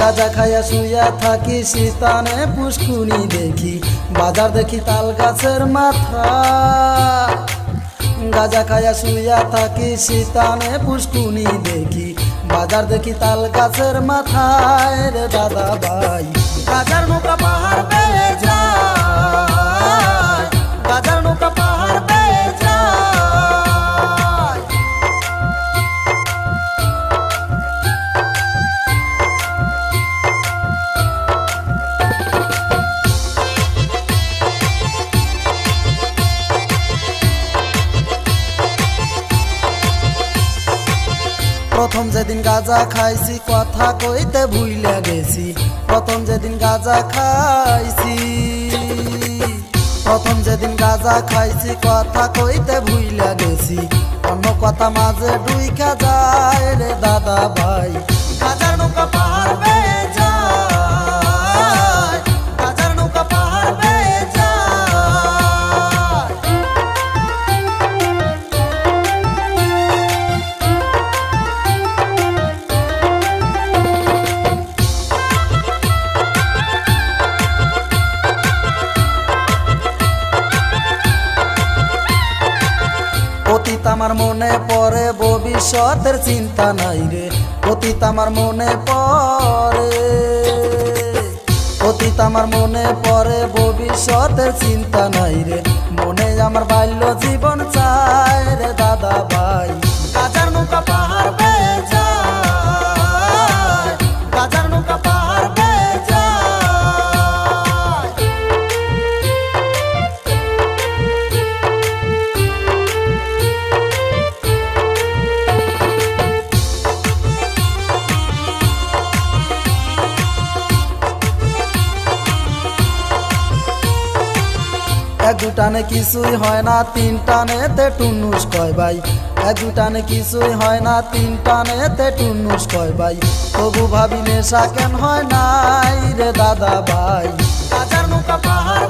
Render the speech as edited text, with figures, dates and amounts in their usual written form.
গাজা খাইয়া শুইয়া থাকি শীতানে পুষ্কুনি দেখি, বাজার দেখি তাল গাছের মাথা। গাজা খাইয়া শুইয়া থাকি শীতানে পুষ্কুনি দেখি, বাজার দেখি তাল গাছের মাথায় রে দাদা ভাই। গাজার নৌকা পাহাড় বেয়ে যায়, গাজার নৌকা পাহাড় বেয়ে যায়। প্রথম যেদিন গাজা খাইছি কথা কইতে ভুইলা গেছি, প্রথম যেদিন গাজা খাইছি, প্রথম যেদিন গাজা খাইছি কথা কইতে ভুইলা গেছি, অন্য কথা মাঝে ডুইকা যায় রে দাদা ভাই। গাজার নৌকা পাহাড় বেয়ে যায়, গাজার নৌকা পাহাড় বেয়ে যায়। অতীত আমার মনে পড়ে, ভবিষ্যতের চিন্তা নাই রে। অতীত আমার মনে পড়ে, অতীত আমার মনে পড়ে, ভবিষ্যতের চিন্তা নাই রে। মনে আমার বাল্য জীবন চায় রে দাদা ভাই। গাজার নৌকা পাহাড় বেয়ে যায়, গাজার নৌকা পাহাড় বেয়ে যায়। এক দুটানে কিছুই হয় না, তিন টানেতে টুনুস কয় ভাই। এক দুটানে কিছুই হয় না, তিন টানেতে টুনুস কয় ভাই। তবু ভাবি নেশা কেন হয় নাই রে দাদা ভাই। গাজার নৌকা পাহাড়